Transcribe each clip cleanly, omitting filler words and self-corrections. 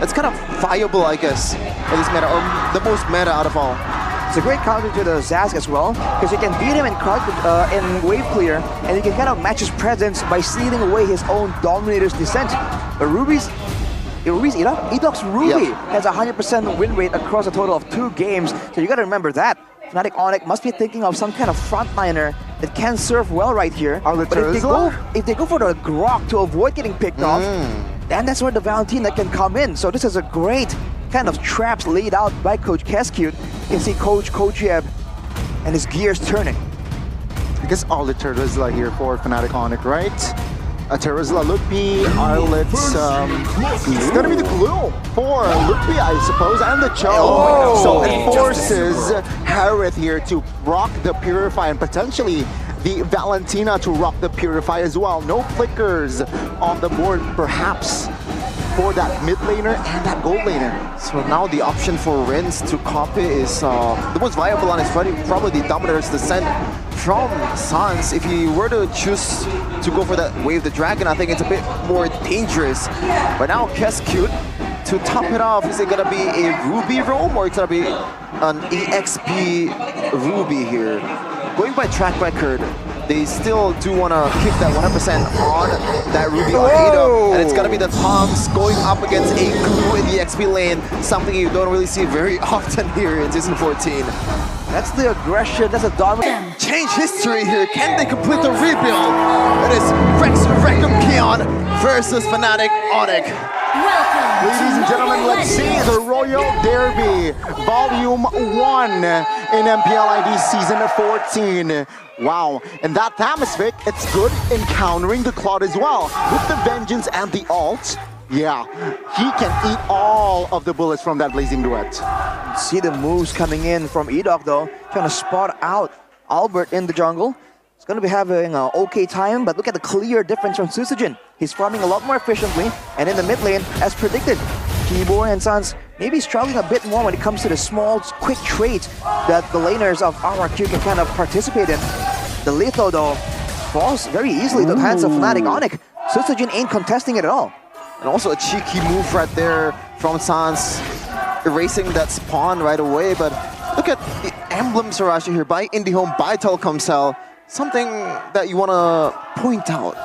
It's kind of viable, I guess, for this meta, or the most meta out of all. It's a great counter to the Zazz as well, because you can beat him in in wave clear, and you can kind of match his presence by stealing away his own Dominator's Descent. But Edoc's Ruby has a 100% win rate across a total of 2 games, so you gotta remember that. Fnatic Onic must be thinking of some kind of frontliner that can serve well right here. But if they go for the Rrq to avoid getting picked off, then that's where the Valentina can come in. So this is a great kind of traps laid out by Coach Keskute. You can see Coach Kojiev and his gears turning. I guess all the Terizla here for Fnatic Onic, right? Terizla, Lukpi, Arlets, it's gonna be the glue for Lukpi, I suppose, and the Cho. So it forces Harith here to rock the Purify and potentially the Valentina to rock the Purify as well. No flickers on the board, perhaps, for that mid laner and that gold laner. So now the option for Rins to copy is the most viable on his probably the Dominator's Descent from Sans. If he were to choose to go for that Wave the Dragon, I think it's a bit more dangerous. But now Keskute, to top it off, is it gonna be a Ruby roam or it's gonna be an EXP Ruby here? Going by track record, they still do want to keep that 100% on that Ruby on Ada, and it's gonna be the Toms going up against a glue in the XP lane, something you don't really see very often here in Season 14. That's the aggression, that's a dominant. Change history here, can they complete the rebuild? It is Rrq versus Fnatic Onic. Ladies and gentlemen, let's see the Royal Derby, Volume 1 in MPLID Season 14. Wow, and that Thamisvic, it's good in countering the Cloud as well. With the Vengeance and the ult, yeah, he can eat all of the bullets from that Blazing Duet. See the moves coming in from Edoc though, trying to spot out Albert in the jungle. He's going to be having an okay time, but look at the clear difference from Susagen. He's farming a lot more efficiently, and in the mid lane, as predicted, Keyboard and Sans maybe struggling a bit more when it comes to the small, quick trades that the laners of Rrq can kind of participate in. The Litho though falls very easily to the hands of Fnatic Onic. Susagen ain't contesting it at all. And also a cheeky move right there from Sans, erasing that spawn right away. But look at the emblems Arashi here by IndieHome, by Telkomsel. Something that you want to point out.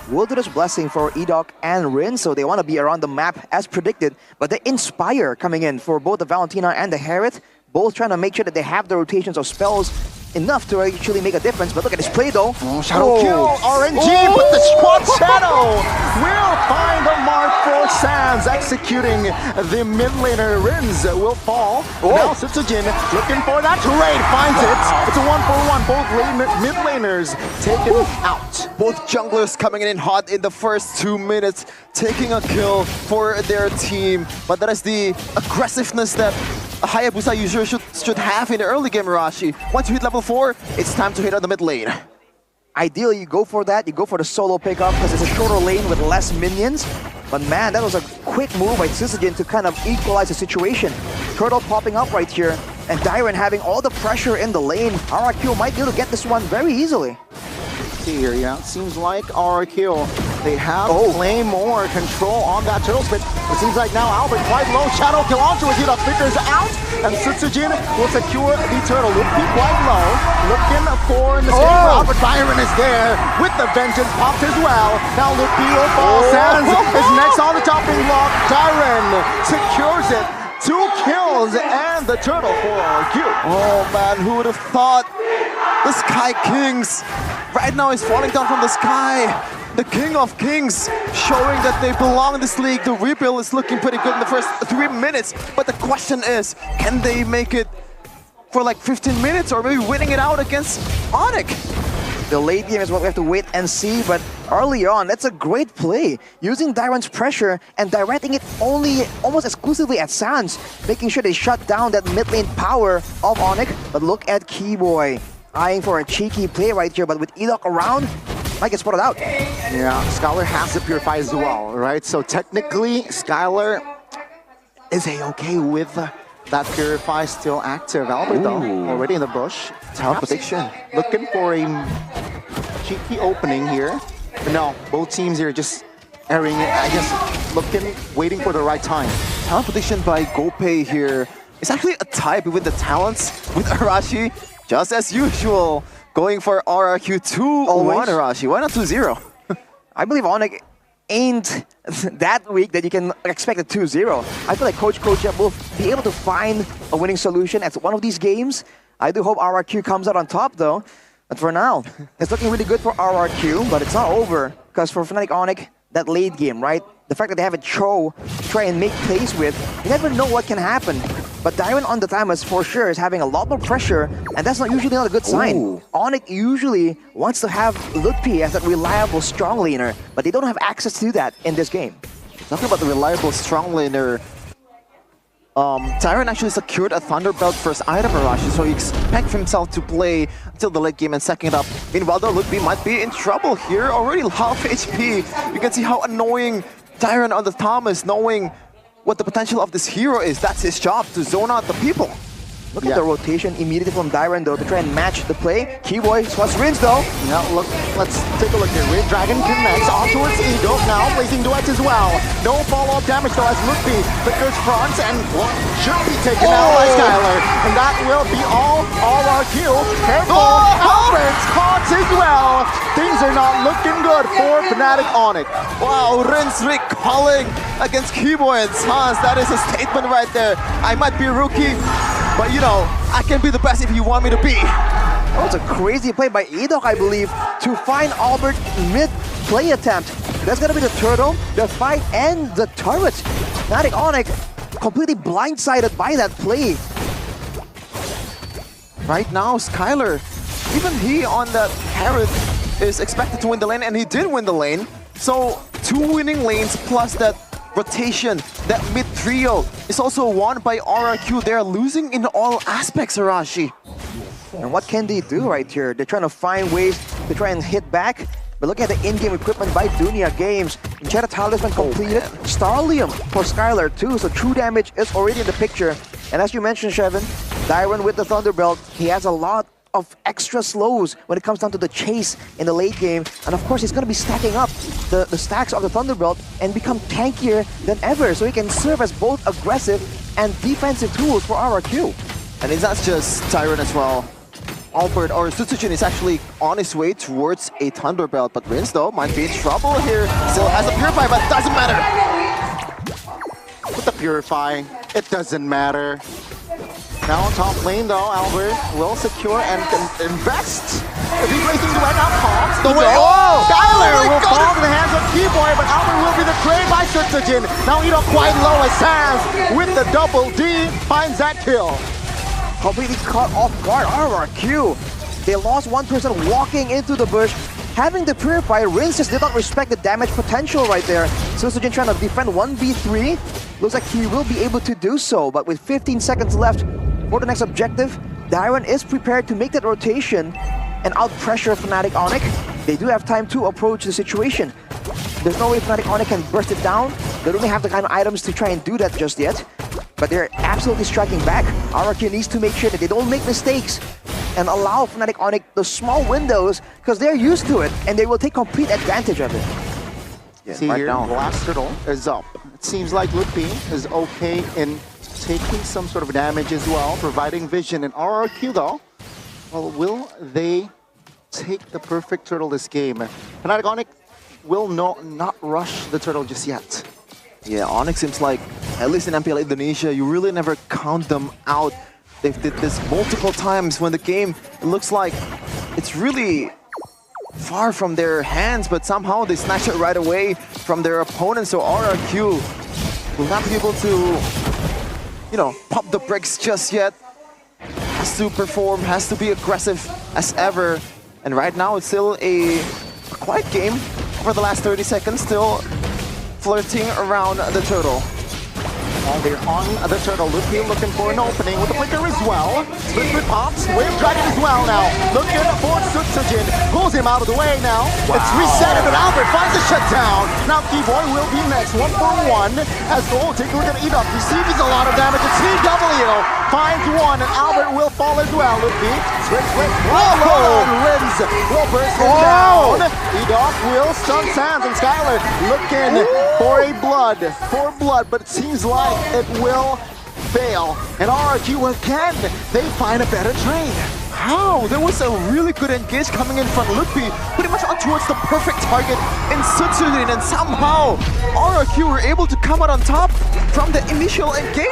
Wilderness Blessing for Edoc and Rin, so they want to be around the map as predicted. But the Inspire coming in for both the Valentina and the Harith, both trying to make sure that they have the rotations of spells enough to actually make a difference. But look at this play though. Shadow kill, RNG, but the Squad Shadow will find the mark for Sans, executing the mid laner. Rins will fall. Now Susagen looking for that trade, finds it. It's a 1-for-1, both mid laners taken out. Both junglers coming in hot in the first 2 minutes, taking a kill for their team. But that is the aggressiveness that a Hayabusa user should have in the early game, Arashi. Once you hit level 4, it's time to hit on the mid lane. Ideally, you go for that. You go for the solo pickup because it's a shorter lane with less minions. But man, that was a quick move by Susagen to kind of equalize the situation. Turtle popping up right here, and Dyron having all the pressure in the lane. Rrq might be able to get this one very easily. Here, yeah, it seems like Rrq, they have claim more control on that turtle spit. It seems like now Albert quite low, shadow kill onto it, Hida figures out, and Susagen will secure the turtle. Lukpi quite low, looking for an escape route, but Byron is there with the Vengeance popped as well. Now Lukpi will fall, Sans is next on the chopping block, Dyron secures it. 2 kills and the turtle for Rrq. Oh man, who would have thought? The Sky Kings right now is falling down from the sky. The King of Kings showing that they belong in this league. The rebuild is looking pretty good in the first 3 minutes. But the question is, can they make it for like 15 minutes or maybe winning it out against Onic? The late game is what we have to wait and see, but early on, that's a great play. Using Dyron's pressure and directing it almost exclusively at Sans, making sure they shut down that mid lane power of Onic. But look at Keyboy, eyeing for a cheeky play right here, but with Edoc around, might get spotted out. Yeah, Skylar has to purify as well, right? So technically, Skylar is a-okay with that purify still active. Albert though, already in the bush. Teleportation. Looking for a cheeky opening here. But no, both teams here just airing it, I guess, waiting for the right time. talent prediction by GoPay here is actually a tie with the talents with Arashi, just as usual. Going for Rrq 2-1 Arashi. Why not 2-0? I believe Onic ain't that weak that you can expect a 2-0. I feel like Coach will be able to find a winning solution at one of these games. I do hope Rrq comes out on top though. But for now, it's looking really good for Rrq, but it's not over. Because for Fnatic Onic, that late game, right? The fact that they have a Cho to try and make plays with, you never know what can happen. But Dairon on the timers for sure is having a lot more pressure, and that's not usually not a good sign. Ooh. Onic usually wants to have lutpi as that reliable strong laner, but they don't have access to that in this game. Talking about the reliable strong laner, Dairon actually secured a Thunderbelt first item Arashi, so he expects himself to play until the late game and second up. Meanwhile, the lutpi might be in trouble here, already half HP. You can see how annoying Dairon on the Thomas, knowing what the potential of this hero is. That's his job, to zone out the people. Look at the rotation immediately from Dairon though to try and match the play. Keyboy spots Rins though. Now look, let's take a look here. Red Dragon connects on towards Eagle, now placing duets as well. No follow-up damage though as lutpi flickers front and should be taken out by Skylar. And that will be all Rrq. Careful, Albert's caught as well. Things are not looking good for Fnatic Onic. Wow, Rins recalling against Keyboy and Sans. That is a statement right there. I might be a rookie, but you know, I can be the best if you want me to be. That was a crazy play by Edok, I believe, to find Albert mid-play attempt. That's gonna be the turtle, the fight, and the turret. Fnatic Onic completely blindsided by that play. Right now, Skylar, even he on that carrot is expected to win the lane, and he did win the lane. So, 2 winning lanes plus that rotation, that mid trio is also won by Rrq. They're losing in all aspects, Arashi. And what can they do right here? They're trying to find ways to try and hit back. But look at the in-game equipment by Dunia Games. Enchantment Talisman completed. Starlium for Skylar too, so true damage is already in the picture. And as you mentioned, Shevin, Dairon with the Thunderbelt, he has a lot of extra slows when it comes down to the chase in the late game. And of course, he's going to be stacking up the stacks of the Thunderbelt and become tankier than ever. So he can serve as both aggressive and defensive tools for Rrq. And it's not just Dairon as well. Albert or Sutsujin is actually on his way towards a Thunderbelt, but Rins though might be in trouble here. Still has a Purify, but doesn't matter. With the Purify, it doesn't matter. Now on top lane though, Albert will secure and invest. If he's racing to end up Palms, the way. Oh! Skylar will fall to the hands of Keyboy, but Albert will be betrayed by Sutsujin. Now Edo quite low as Sans with the double D finds that kill. Completely caught off guard, Rrq. They lost one person walking into the bush. Having the Purify, Rins just did not respect the damage potential right there. Sutsujin trying to defend 1v3. Looks like he will be able to do so, but with 15 seconds left for the next objective, Dairon is prepared to make that rotation and out-pressure Fnatic Onic. They do have time to approach the situation. There's no way Fnatic Onic can burst it down. They don't have the kind of items to try and do that just yet. But they're absolutely striking back. Rrq needs to make sure that they don't make mistakes and allow Fnatic Onic those small windows because they're used to it and they will take complete advantage of it. Yeah, see right here, now. Last turtle is up. It seems like lutpi is okay in taking some sort of damage as well, providing vision. And Rrq though, well, will they take the perfect turtle this game? Fnatic Onic will not rush the turtle just yet. Yeah, Onic seems like, at least in MPL Indonesia, you really never count them out. They've did this multiple times when the game looks like it's really far from their hands, but somehow they snatch it right away from their opponent. So Rrq will not be able to, you know, pop the brakes just yet. Has to perform, has to be aggressive as ever. And right now it's still a quiet game for the last 30 seconds, still flirting around the turtle. While they're on the turtle, lutpi looking for an opening with the flicker as well. Split pops, Wave Dragon as well now. Looking for Sutsujin, pulls him out of the way now. Wow. It's reset, but Albert finds a shutdown. Now Keyboy will be next, 1-for-1. As Gold, take a look at Edok, receives a lot of damage. It's CW, finds one, and Albert will fall as well. lutpi, switch, whoa! Rins will burst him down. E-Dog will stun Sands, and Skyler looking for a blood, but it seems like it will fail. And Rrq again, they find a better trade. How? There was a really good engage coming in from mlbb, pretty much on towards the perfect target in Sutsujin, and somehow Rrq were able to come out on top from the initial engage.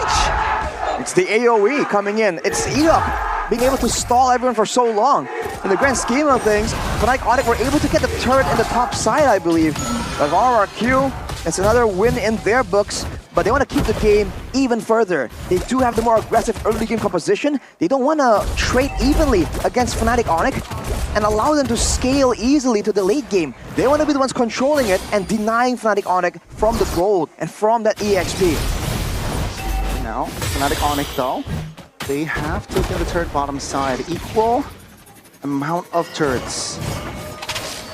It's the AoE coming in. It's E-Dog being able to stall everyone for so long. In the grand scheme of things, Fnatic Onic were able to get the turret in the top side, I believe. But Rrq, it's another win in their books, but they want to keep the game even further. They do have the more aggressive early game composition. They don't want to trade evenly against Fnatic Onic and allow them to scale easily to the late game. They want to be the ones controlling it and denying Fnatic Onic from the gold and from that EXP. Now, Fnatic Onic though, they have taken the turret bottom side. Equal amount of turrets.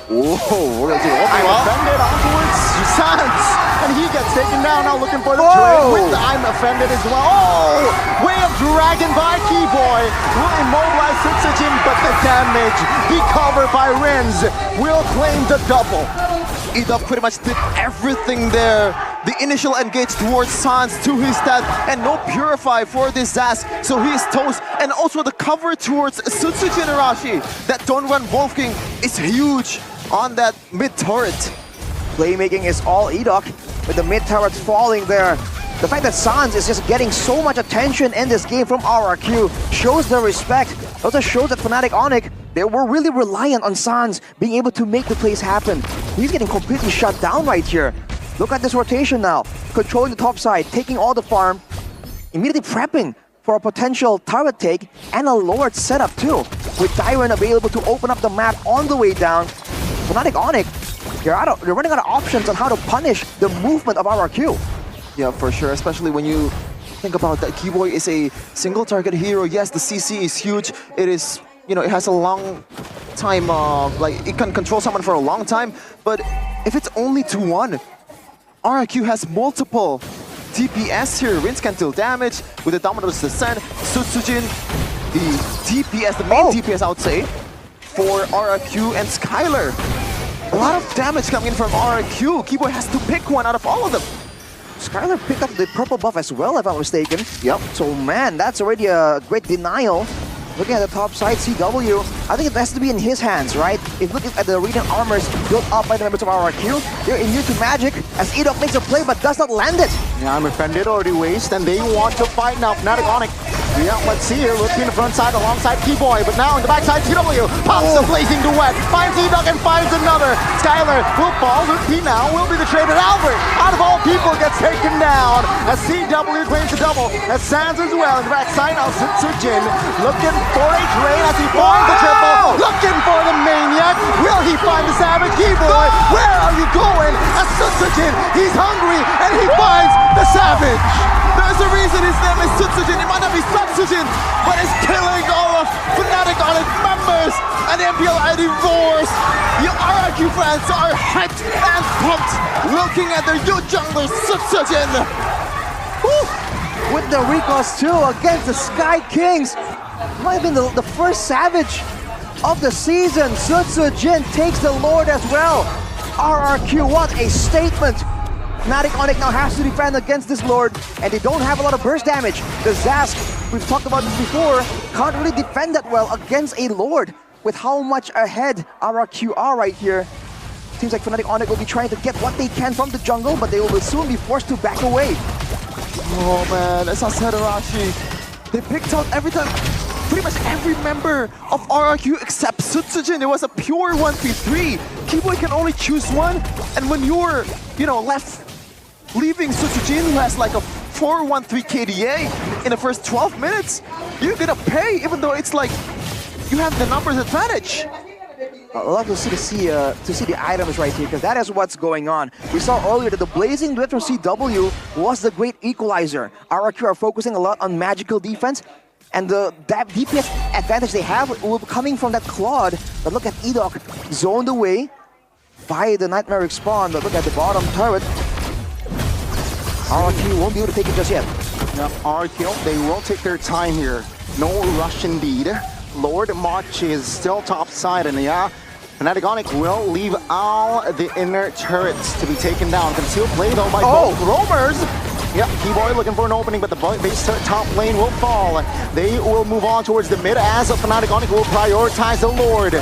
Whoa, we're gonna do I'm offended onwards, Sans, and he gets taken down. Now looking for the trade with the I'm offended as well. Oh, way of dragon by Keyboy will immobilize Sutsujin, but the damage, the cover by Renz will claim the double. E-Dog pretty much did everything there. The initial engage towards Sans to his death, and no Purify for this Zaz, so he is toast. And also the cover towards Sutsujin Arashi. That don't run Wolfking is huge on that mid turret. Playmaking is all E-Dog, with the mid turret falling there. The fact that Sans is just getting so much attention in this game from Rrq shows the respect. Also shows that Fnatic Onic, they were really reliant on Sans being able to make the plays happen. He's getting completely shut down right here. Look at this rotation now. Controlling the top side, taking all the farm, immediately prepping for a potential turret take and a Lord setup too. With Tyron available to open up the map on the way down, Fnatic Onic, they're running out of options on how to punish the movement of Rrq. Yeah, for sure, especially when you think about that Keyboy is a single target hero. Yes, the CC is huge. It is, you know, it has a long time, like it can control someone for a long time, but if it's only 2-1, Rrq has multiple DPS here. Rinse can deal damage with the Dominus Descent. Sutsujin, the DPS, the main DPS I would say, for Rrq and Skyler. A lot of damage coming in from Rrq. Keyboy has to pick one out of all of them. Skyler picked up the purple buff as well, if I'm mistaken. Yep. So man, that's already a great denial. Looking at the top side, CW, I think it has to be in his hands, right? If looking at the Radiant armors built up by the members of Rrq, they're immune to magic as E-Dog makes a play but does not land it. Yeah, I'm offended already waste, and they want to fight now. Fnatic Onic. Yeah, let's see here. Looking in the front side alongside Keyboy, but now in the backside, CW pops the blazing duet, finds E-Dog and finds another. Skyler will fall. Rrq now will be the trade, and Albert, out of all people, gets taken down as CW claims the double. As Sans as well in the backside. Now Sutsujin looking for a trade as he finds the triple. Looking for the maniac. Will he find the savage? Keyboy, where are you going? As Sutsujin, he's hungry and he finds the savage. There's a reason his name is Sutsujin. It might not be Sutsujin, but it's killing all of Fnatic Onic members. And MPL are divorced. The Rrq fans are hyped and pumped, looking at their new jungler Sutsujin. With the recalls too against the Sky Kings. Might have been the first savage of the season. Sutsujin takes the Lord as well. Rrq, what a statement. Fnatic Onic now has to defend against this Lord, and they don't have a lot of burst damage. The Zask, we've talked about this before, can't really defend that well against a Lord. With how much ahead Rrq are right here, seems like Fnatic Onic will be trying to get what they can from the jungle, but they will soon be forced to back away. Oh man, as I said, Arashi, they picked out pretty much every member of Rrq except Sutsujin. It was a pure 1v3. Keyboy can only choose one, and when you're, leaving Sutsujin, who has like a 4-1-3 KDA in the first 12 minutes, you're gonna pay, even though it's like you have the numbers advantage. I'd love to see the items right here, because that is what's going on. We saw earlier that the Blazing Duet from CW was the great equalizer. Rrq are focusing a lot on magical defense, and that DPS advantage they have will be coming from that Claude. But look at E-Dog zoned away by the Nightmare Spawn, but look at the bottom turret. Rrq won't be able to take it just yet. Now, Rrq, they will take their time here. No rush indeed. Lord March is still top side, and yeah, Fnatic Onic will leave all the inner turrets to be taken down. Concealed play though by both roamers. Yep, Keyboy looking for an opening, but the base top lane will fall. They will move on towards the mid as Fnatic Onic will prioritize the Lord.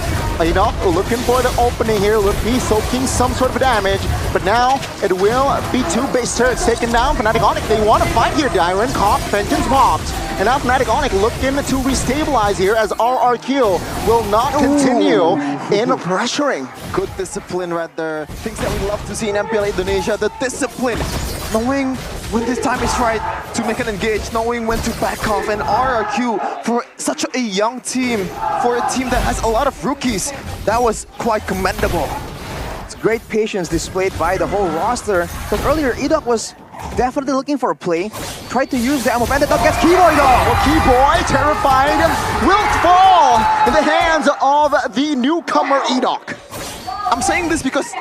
Looking for the opening here, will be soaking some sort of damage, but now it will be 2 base turrets taken down. Fnatic Onic, they want to fight here. Dyron, Cop, Vengeance popped. And now Fnatic Onic looking to restabilize here as Rrq will not continue in pressuring. Good discipline right there. Things that we love to see in MPL Indonesia, the discipline. Knowing when this time is right to make an engage, knowing when to back off, and Rrq for such a young team, for a team that has a lot of rookies, that was quite commendable. It's great patience displayed by the whole roster. Because earlier, Edok was definitely looking for a play, tried to use the ammo bandit against Keyboy though. Well, Keyboy, terrified, will fall in the hands of the newcomer Edok. I'm saying this because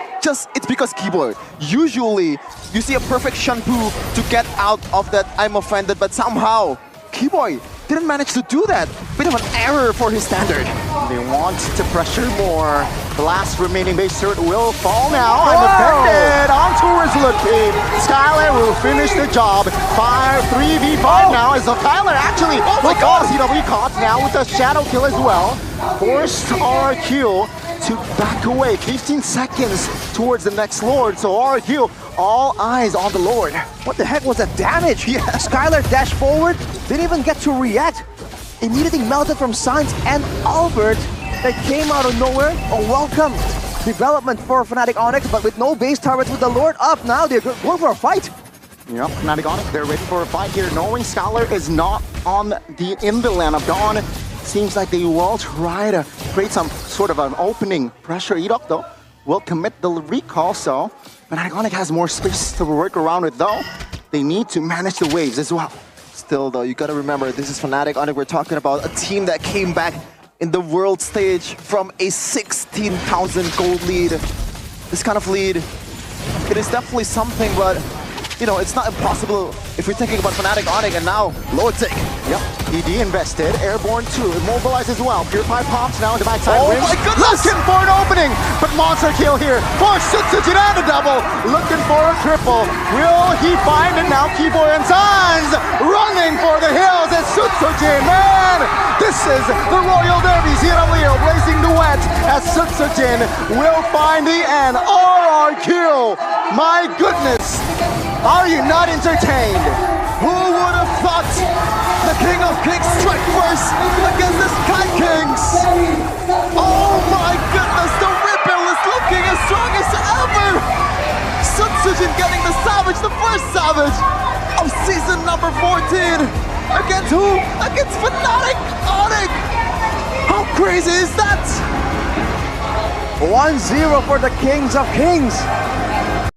it's because Keyboy. Usually, you see a perfect shampoo to get out of that I'm offended, but somehow Keyboy didn't manage to do that. Bit of an error for his standard. They want to pressure more. The last remaining base turret will fall now. I'm offended onto Rrq. Skylar will finish the job. 3v5 now as Skylar actually will cause CW caught now with a shadow kill as well. Forced Rrq to back away 15 seconds towards the next Lord. So Rrq, all eyes on the Lord. What the heck was that damage? Yeah. Skylar dashed forward, didn't even get to react. Immediately melted from Sans and Albert that came out of nowhere. A welcome development for Fnatic Onic, but with no base turrets with the Lord up now, they're going for a fight. Yep, Fnatic Onic, they're ready for a fight here, knowing Skylar is not in the land of Dawn. Seems like they will try to create some sort of an opening pressure. Edok, though, will commit the recall, so Fnatic Onic has more space to work around with, though. They need to manage the waves as well. Still, though, you gotta remember, this is Fnatic Onic. We're talking about a team that came back in the world stage from a 16,000 gold lead. This kind of lead, it is definitely something, but you know, it's not impossible if we're thinking about Fnatic Onic and now Lortic. Yep, ED invested, Airborne 2, immobilized as well. Purify pops now in the backside. Oh my goodness! Looking for an opening, but monster kill here for Sutsujin and a double. Looking for a triple. Will he find it now? Keyboy and Sans running for the hills as Sutsujin. Man, this is the Royal Derby. Zero Leo blazing the wet as Sutsujin will find the end. Rrq, my goodness. Are you not entertained? Who would have thought the King of Kings strike first against the Sky Kings? Oh my goodness, the Ripple is looking as strong as ever! Sutsujin getting the Savage, the first Savage of season number 14. Against who? Against Fnatic Onic! How crazy is that? 1-0 for the Kings of Kings.